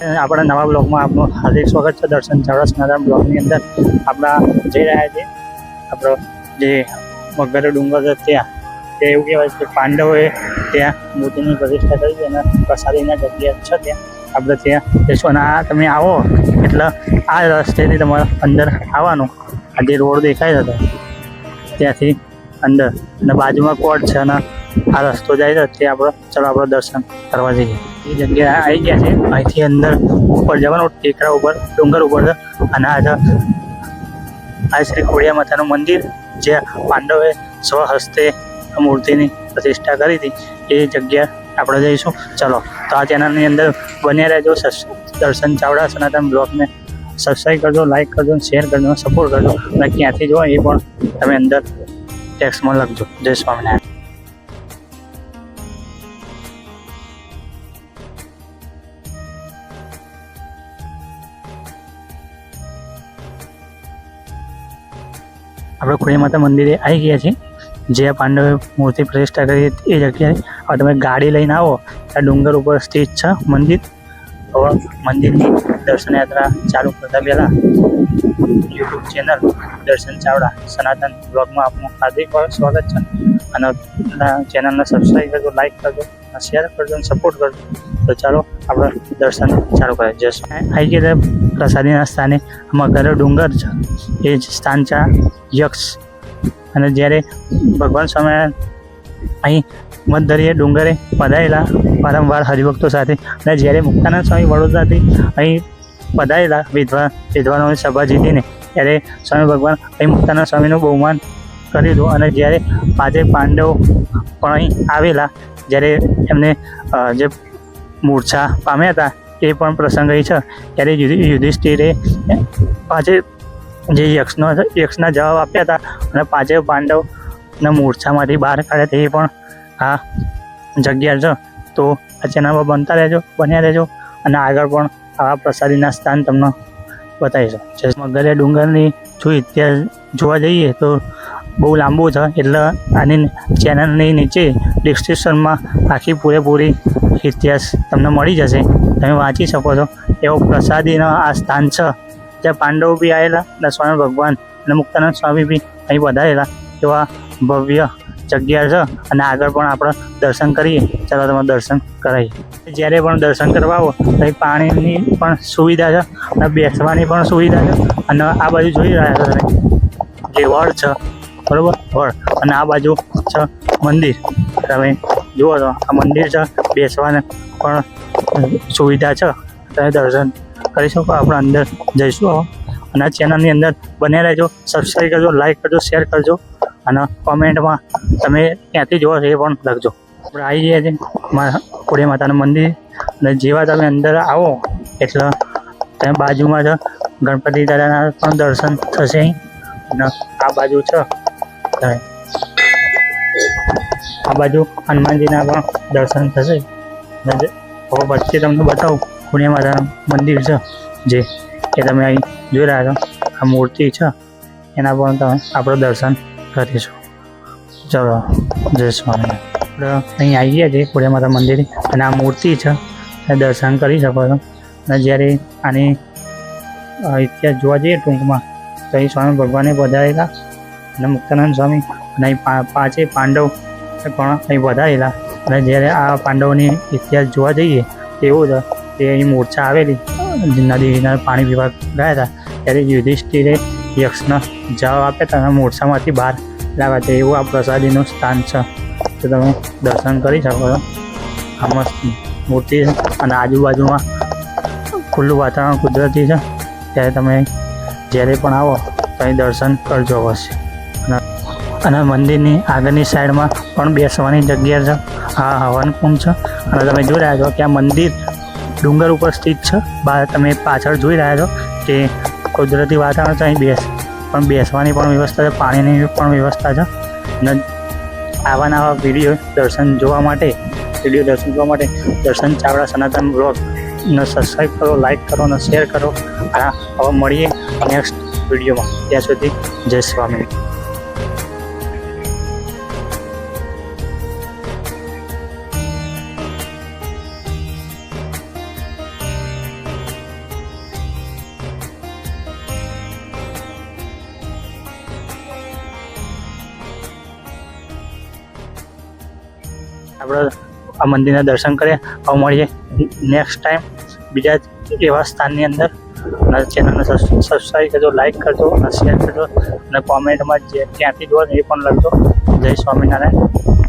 આપણા નવા બ્લોગમાં આપનું હાર્દિક સ્વાગત છે। દર્શન ચાવડા સનાતન બ્લોગની અંદર આપણા જઈ રહ્યા છીએ। આપણો જે મગર ડુંગર છે ત્યાં તે એવું કહેવાય છે કે પાંડવોએ ત્યાં મૂર્તિની પ્રતિષ્ઠા કરી છે અને પ્રસાદીના જગ્યા છે ત્યાં આપણે ત્યાં જઈશું। અને આ તમે આવો એટલે આ રસ્તેથી તમારે અંદર આવવાનું। આ જે રોડ દેખાય છે ત્યાંથી અંદર અને બાજુમાં કોર્ટ છે અને આ રસ્તો જાય છે તે આપણે દર્શન કરવા જઈએ। એ જગ્યા આવી ગયા છે। અહીંથી અંદર ઉપર જવાનું ટેકરા ઉપર ડુંગર ઉપર છે અને આ શ્રી ખોડિયાર માતાનું મંદિર જે પાંડવોએ સ્વહસ્તે મૂર્તિની પ્રતિષ્ઠા કરી હતી એ જગ્યા આપણે જઈશું। ચલો તો આ ચેનલની અંદર બન્યા રહેજો। દર્શન ચાવડા સનાતન બ્લોગને સબસ્ક્રાઈબ કરજો, લાઈક કરજો, શેર કરજો, સપોર્ટ કરજો અને ક્યાંથી જો એ પણ તમે અંદર ટેક્સ્ટમાં લખજો। જય સ્વામિનારાયણ। આપણે ખોડિયાર માતા મંદિરે આવી ગયા છીએ જે પાંડવે મૂર્તિ પ્રતિષ્ઠા કરી એ જગ્યાએ। હવે તમે ગાડી લઈને આવો ત્યાં ડુંગર ઉપર સ્થિત છે મંદિર। હવે મંદિરની દર્શન યાત્રા ચાલુ કરતા પહેલાં યુટ્યુબ ચેનલ દર્શન ચાવડા સનાતન બ્લોગમાં આપનું હાર્દિક સ્વાગત છે અને ચેનલને સબસ્ક્રાઈબ કરજો, લાઈક કરજો, શેર કરજો અને સપોર્ટ કરજો। તો ચાલો આપણે દર્શન ચાલુ કરીએ। જય આવી ગયા પ્રસાદીના સ્થાને મગર ડુંગર છે એ જ સ્થાન છે યક્ષ। અને જ્યારે ભગવાન સ્વામિનારાયણ અહીં મધદરિયે ડુંગરે પધારેલા વારંવાર હરિભક્તો સાથે અને જ્યારે મુક્તાનંદ સ્વામી વડોદરાથી અહીં પધારેલા વિદ્વાનોની સભા જીતીને ત્યારે સ્વામી ભગવાન અહીં મુક્તાનંદ સ્વામીનું બહુમાન કર્યું હતું। અને જ્યારે પાંચે પાંડવો પણ અહીં આવેલા જ્યારે એમને જે મૂર્છા પામ્યા હતા એ પણ પ્રસંગ અહીં છે। ત્યારે યુધિષ્ઠિરે પાંચે જે યક્ષના જવાબ આપ્યા હતા અને પાંચે પાંડવના મૂર્છામાંથી બહાર કાઢ્યા તે પણ આ જગ્યા છે। તો આ ચેનલમાં બન્યા રહેજો અને આગળ પણ આવા પ્રસાદીના સ્થાન તમને બતાવીશું। મગરે ડુંગરની જો ઇતિહાસ જોવા જઈએ તો બહુ લાંબુ છે એટલે આની ચેનલની નીચે ડિસ્ક્રિપ્શનમાં આખી પૂરેપૂરી ઇતિહાસ તમને મળી જશે, તમે વાંચી શકો છો। એવો પ્રસાદીનો આ સ્થાન છે જ્યાં પાંડવો બી આવેલા અને સ્વામી ભગવાન અને મુક્તાનંદ સ્વામી બી અહીં પધારેલા એવા ભવ્ય જગ્યા છે। અને આગળ પણ આપણે દર્શન કરીએ। ચાલો તમે દર્શન કરાવીએ। જ્યારે પણ દર્શન કરવા આવો તો અહીં પાણીની પણ સુવિધા છે અને બેસવાની પણ સુવિધા છે। અને આ બાજુ જોઈ રહ્યા છો તમે જે વડ છે બરાબર વડ અને આ બાજુ છે મંદિર। તમે જુઓ છો આ મંદિર છે, બેસવાની પણ સુવિધા છે, તમે દર્શન કરી શકો। આપણે અંદર જઈશું અને આ ચેનલની અંદર બન્યા રહેજો, સબસ્ક્રાઈબ કરજો, લાઈક કરજો, શેર કરજો અને કોમેન્ટમાં તમે ક્યાંથી જોવો છો એ પણ લખજો। આપણે આવી ગયા છીએ ખોડિયાર માતાનું મંદિર અને જેવા તમે અંદર આવો એટલે તમે બાજુમાં છે ગણપતિ દાદાના પણ દર્શન થશે અહીં અને આ બાજુ છે આ બાજુ હનુમાનજીના પણ દર્શન થશે। હવે વચ્ચે તમને બતાવું ખોડિયાર માતાનું મંદિર છે જે કે તમે અહીં જોઈ રહ્યા છો આ મૂર્તિ છે એના પણ તમે આપણે દર્શન કરીશું। ચલો જય સ્વામિનારાયણ। આપણે અહીં આવી ગયા છીએ ખોડિયાર માતા મંદિરે અને આ મૂર્તિ છે એ દર્શન કરી શકો છો। અને જ્યારે આની ઇતિહાસ જોવા જઈએ ટૂંકમાં તો અહીં સ્વામી ભગવાને પધારેલા અને મુક્તાનંદ સ્વામી અને અહીં પાંચે પાંડવ પણ અહીં પધારેલા। અને જ્યારે આ પાંડવોની ઇતિહાસ જોવા જઈએ એવું છે કે અહીં મૂર્છા આવેલી નદીના પાણી પીવા ગયા હતા ત્યારે યુધિષ્ઠિરે યક્ષના જવાબ આપ્યા હતા અને મૂર્છામાંથી બહાર લાવ્યા હતા। એવું આ પ્રસાદીનું સ્થાન છે તો તમે દર્શન કરી શકો છો। આ મસ્ત મૂર્તિ છે અને આજુબાજુમાં ખુલ્લું વાતાવરણ કુદરતી છે ત્યારે તમે જ્યારે પણ આવો તો અહીં દર્શન કરજો અવશ્ય। અને મંદિરની આગળની સાઈડમાં પણ બેસવાની જગ્યા છે, આ હવનકુંડ છે। અને તમે જોઈ રહ્યા છો કે આ મંદિર ડુંગર ઉપર સ્થિત છે। તમે પાછળ જોઈ રહ્યા છો કે કુદરતી વાતાવરણ છે, અહીં બેસવાની પણ વ્યવસ્થા છે, પાણીની પણ વ્યવસ્થા છે। અને આવા નવા વિડીયો દર્શન જોવા માટે દર્શન ચાવડા સનાતન બ્લોગને સબસ્ક્રાઈબ કરો, લાઈક કરો અને શેર કરો। હવે મળીએ નેક્સ્ટ વિડીયોમાં, ત્યાં સુધી જય સ્વામિનારાયણ। આપણે આ મંદિરના દર્શન કરીએ. હવે મળીએ નેક્સ્ટ ટાઈમ બીજા જ એવા સ્થાનની અંદર. અને ચેનલને સબસ્ક્રાઈબ કરજો, લાઈક કરજો અને શેર કરજો અને કોમેન્ટમાં જે ક્યાંથી જોવો એ પણ લખજો. જય સ્વામિનારાયણ.